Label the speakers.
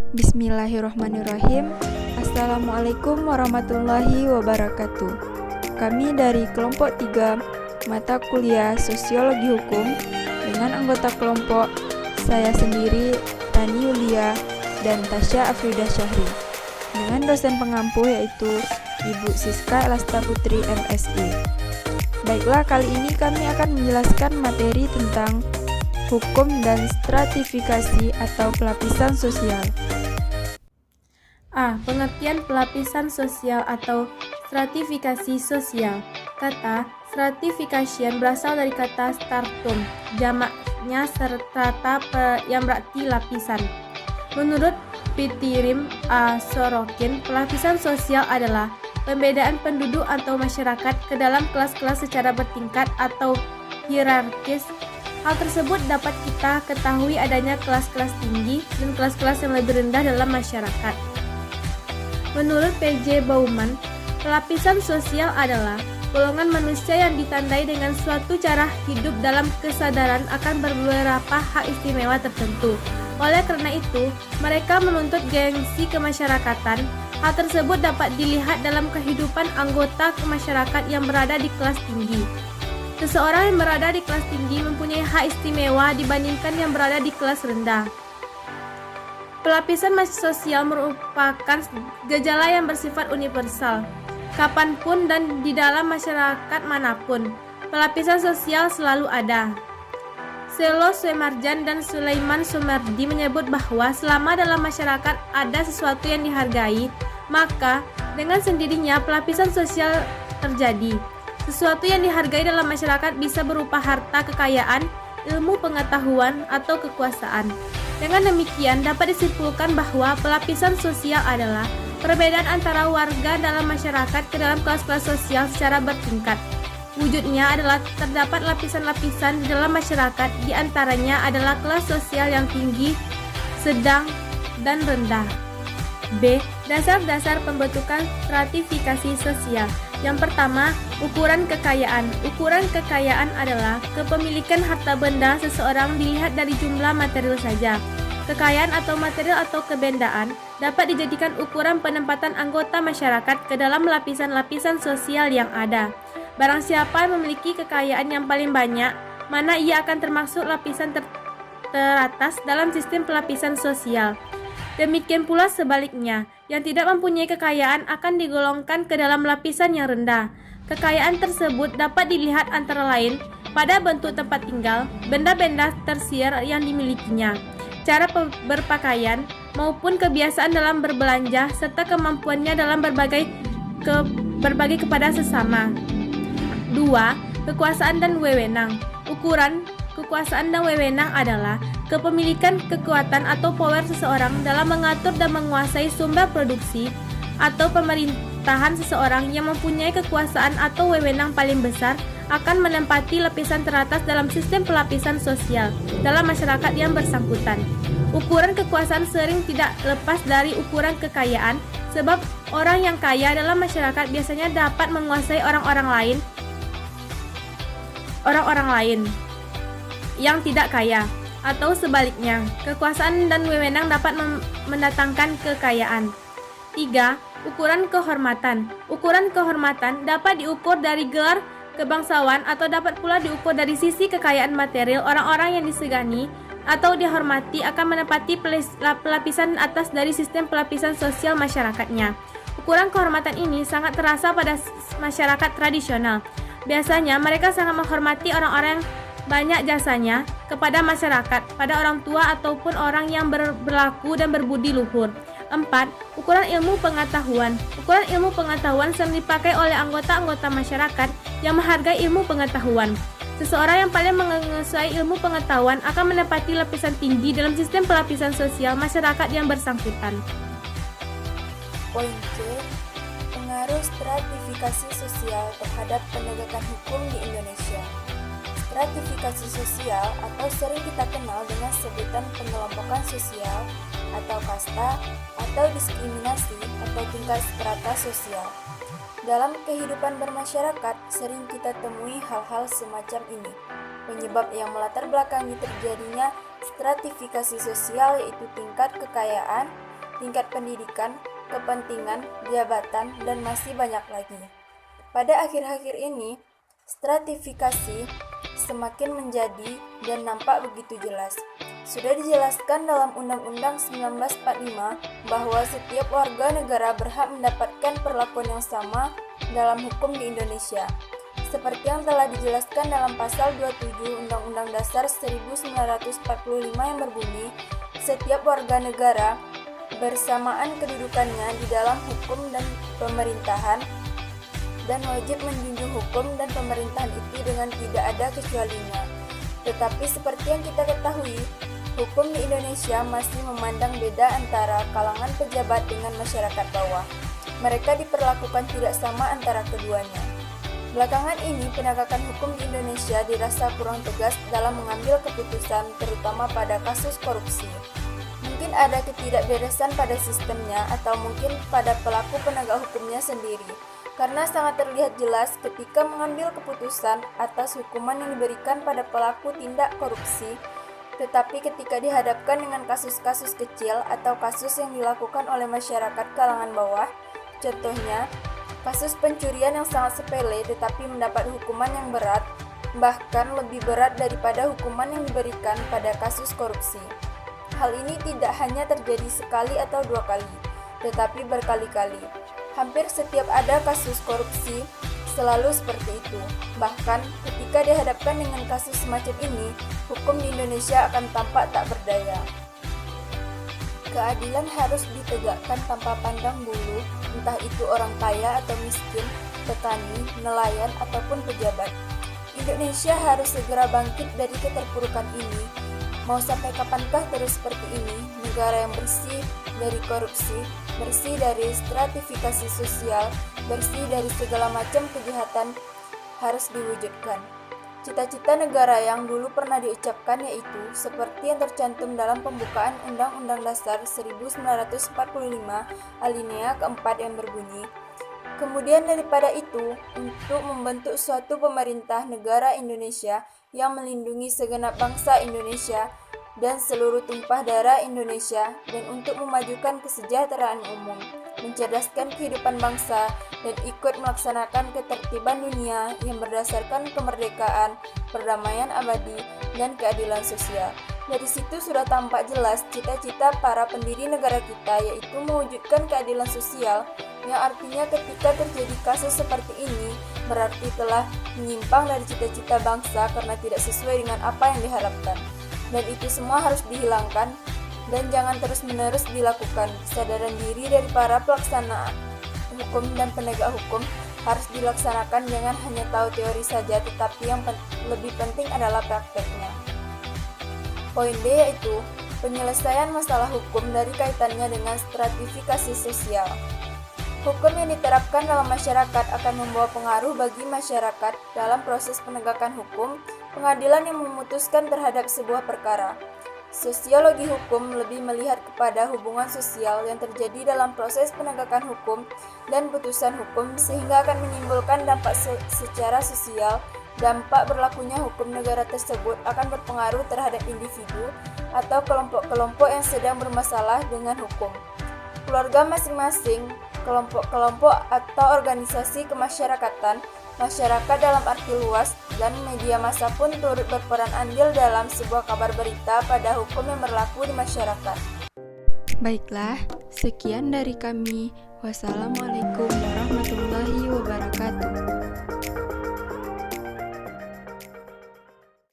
Speaker 1: Bismillahirrahmanirrahim. Assalamualaikum warahmatullahi wabarakatuh. Kami dari kelompok 3 mata kuliah Sosiologi Hukum dengan anggota kelompok saya sendiri, Tani Yulia dan Tasya Afrida Syahri, dengan dosen pengampu yaitu Ibu Siska Elasta Putri MSI. Baiklah, kali ini kami akan menjelaskan materi tentang hukum dan stratifikasi atau pelapisan sosial.
Speaker 2: A. Pengertian pelapisan sosial atau stratifikasi sosial. Kata stratification berasal dari kata stratum, jamaknya strata yang berarti lapisan. Menurut Pitirim A. Sorokin, pelapisan sosial adalah pembedaan penduduk atau masyarakat ke dalam kelas-kelas secara bertingkat atau hierarkis. Hal tersebut dapat kita ketahui adanya kelas-kelas tinggi dan kelas-kelas yang lebih rendah dalam masyarakat. Menurut P.J. Bauman, pelapisan sosial adalah golongan manusia yang ditandai dengan suatu cara hidup dalam kesadaran akan beberapa hak istimewa tertentu. Oleh karena itu, mereka menuntut gengsi kemasyarakatan. Hal tersebut dapat dilihat dalam kehidupan anggota masyarakat yang berada di kelas tinggi. Seseorang yang berada di kelas tinggi mempunyai hak istimewa dibandingkan yang berada di kelas rendah. Pelapisan sosial merupakan gejala yang bersifat universal. Kapanpun dan di dalam masyarakat manapun, pelapisan sosial selalu ada. Selo Suemarjan dan Sulaiman Sumerdi menyebut bahwa selama dalam masyarakat ada sesuatu yang dihargai, maka dengan sendirinya pelapisan sosial terjadi. Sesuatu yang dihargai dalam masyarakat bisa berupa harta kekayaan, ilmu pengetahuan, atau kekuasaan. Dengan demikian, dapat disimpulkan bahwa pelapisan sosial adalah perbedaan antara warga dalam masyarakat ke dalam kelas-kelas sosial secara bertingkat. Wujudnya adalah terdapat lapisan-lapisan di dalam masyarakat, di antaranya adalah kelas sosial yang tinggi, sedang, dan rendah. B. Dasar-dasar pembentukan stratifikasi sosial. Yang pertama, ukuran kekayaan. Ukuran kekayaan adalah kepemilikan harta benda seseorang dilihat dari jumlah material saja. Kekayaan atau material atau kebendaan dapat dijadikan ukuran penempatan anggota masyarakat ke dalam lapisan-lapisan sosial yang ada. Barang siapa yang memiliki kekayaan yang paling banyak, mana ia akan termasuk lapisan teratas dalam sistem pelapisan sosial. Demikian pula sebaliknya, yang tidak mempunyai kekayaan akan digolongkan ke dalam lapisan yang rendah. Kekayaan tersebut dapat dilihat antara lain pada bentuk tempat tinggal, benda-benda tersier yang dimilikinya, cara berpakaian, maupun kebiasaan dalam berbelanja, serta kemampuannya dalam berbagi kepada sesama. 2. Kekuasaan dan wewenang. Ukuran kekuasaan dan wewenang adalah kepemilikan kekuatan atau power seseorang dalam mengatur dan menguasai sumber produksi atau pemerintahan. Seseorang yang mempunyai kekuasaan atau wewenang paling besar akan menempati lapisan teratas dalam sistem pelapisan sosial dalam masyarakat yang bersangkutan. Ukuran kekuasaan sering tidak lepas dari ukuran kekayaan, sebab orang yang kaya dalam masyarakat biasanya dapat menguasai orang-orang lain yang tidak kaya, atau sebaliknya, kekuasaan dan wewenang dapat mendatangkan kekayaan. 3. Ukuran kehormatan. Ukuran kehormatan dapat diukur dari gelar kebangsawan atau dapat pula diukur dari sisi kekayaan material. Orang-orang yang disegani atau dihormati akan menempati pelapisan atas dari sistem pelapisan sosial masyarakatnya. Ukuran kehormatan ini sangat terasa pada masyarakat tradisional. Biasanya mereka sangat menghormati orang-orang yang banyak jasanya kepada masyarakat, pada orang tua ataupun orang yang berlaku dan berbudi luhur. 4. Ukuran ilmu pengetahuan. Ukuran ilmu pengetahuan sering dipakai oleh anggota-anggota masyarakat yang menghargai ilmu pengetahuan. Seseorang yang paling menguasai ilmu pengetahuan akan menempati lapisan tinggi dalam sistem pelapisan sosial masyarakat yang bersangkutan.
Speaker 3: Poin C. Pengaruh stratifikasi sosial terhadap penegakan hukum di Indonesia. Stratifikasi sosial atau sering kita kenal dengan sebutan pengelompokan sosial atau kasta atau diskriminasi atau tingkat strata sosial. Dalam kehidupan bermasyarakat sering kita temui hal-hal semacam ini. Penyebab yang melatar belakangi terjadinya stratifikasi sosial yaitu tingkat kekayaan, tingkat pendidikan, kepentingan, jabatan, dan masih banyak lagi. Pada akhir-akhir ini, stratifikasi semakin menjadi dan nampak begitu jelas. Sudah dijelaskan dalam Undang-Undang 1945 bahwa setiap warga negara berhak mendapatkan perlakuan yang sama dalam hukum di Indonesia. Seperti yang telah dijelaskan dalam pasal 27 Undang-Undang Dasar 1945 yang berbunyi, setiap warga negara bersamaan kedudukannya di dalam hukum dan pemerintahan dan wajib menjunjung hukum dan pemerintahan itu dengan tidak ada kecualinya. Tetapi seperti yang kita ketahui, hukum di Indonesia masih memandang beda antara kalangan pejabat dengan masyarakat bawah. Mereka diperlakukan tidak sama antara keduanya. Belakangan ini, penegakan hukum di Indonesia dirasa kurang tegas dalam mengambil keputusan, terutama pada kasus korupsi. Mungkin ada ketidakberesan pada sistemnya atau mungkin pada pelaku penegak hukumnya sendiri, karena sangat terlihat jelas ketika mengambil keputusan atas hukuman yang diberikan pada pelaku tindak korupsi, tetapi ketika dihadapkan dengan kasus-kasus kecil atau kasus yang dilakukan oleh masyarakat kalangan bawah, contohnya, kasus pencurian yang sangat sepele tetapi mendapat hukuman yang berat, bahkan lebih berat daripada hukuman yang diberikan pada kasus korupsi. Hal ini tidak hanya terjadi sekali atau dua kali, tetapi berkali-kali. Hampir setiap ada kasus korupsi, selalu seperti itu. Bahkan ketika dihadapkan dengan kasus semacam ini, hukum di Indonesia akan tampak tak berdaya. Keadilan harus ditegakkan tanpa pandang bulu, entah itu orang kaya atau miskin, petani, nelayan, ataupun pejabat. Indonesia harus segera bangkit dari keterpurukan ini. Mau sampai kapankah terus seperti ini? Negara yang bersih dari korupsi, bersih dari stratifikasi sosial, bersih dari segala macam kejahatan harus diwujudkan. Cita-cita negara yang dulu pernah diucapkan yaitu seperti yang tercantum dalam pembukaan Undang-Undang Dasar 1945 alinea keempat yang berbunyi, kemudian daripada itu, untuk membentuk suatu pemerintah negara Indonesia yang melindungi segenap bangsa Indonesia dan seluruh tumpah darah Indonesia, dan untuk memajukan kesejahteraan umum, mencerdaskan kehidupan bangsa, dan ikut melaksanakan ketertiban dunia yang berdasarkan kemerdekaan, perdamaian abadi, dan keadilan sosial. Dari situ sudah tampak jelas cita-cita para pendiri negara kita, yaitu mewujudkan keadilan sosial, yang artinya ketika terjadi kasus seperti ini, berarti telah menyimpang dari cita-cita bangsa karena tidak sesuai dengan apa yang diharapkan. Dan itu semua harus dihilangkan dan jangan terus-menerus dilakukan. Kesadaran diri dari para pelaksana hukum dan penegak hukum harus dilaksanakan, jangan hanya tahu teori saja, tetapi yang lebih penting adalah prakteknya. Poin D yaitu penyelesaian masalah hukum dari kaitannya dengan stratifikasi sosial. Hukum yang diterapkan dalam masyarakat akan membawa pengaruh bagi masyarakat dalam proses penegakan hukum, pengadilan yang memutuskan terhadap sebuah perkara. Sosiologi hukum lebih melihat kepada hubungan sosial yang terjadi dalam proses penegakan hukum dan putusan hukum, sehingga akan menimbulkan dampak secara sosial. Dampak berlakunya hukum negara tersebut akan berpengaruh terhadap individu atau kelompok-kelompok yang sedang bermasalah dengan hukum. Keluarga masing-masing, kelompok-kelompok atau organisasi kemasyarakatan, masyarakat dalam arti luas, dan media massa pun turut berperan andil dalam sebuah kabar berita pada hukum yang berlaku di masyarakat.
Speaker 1: Baiklah, sekian dari kami. Wassalamualaikum warahmatullahi wabarakatuh.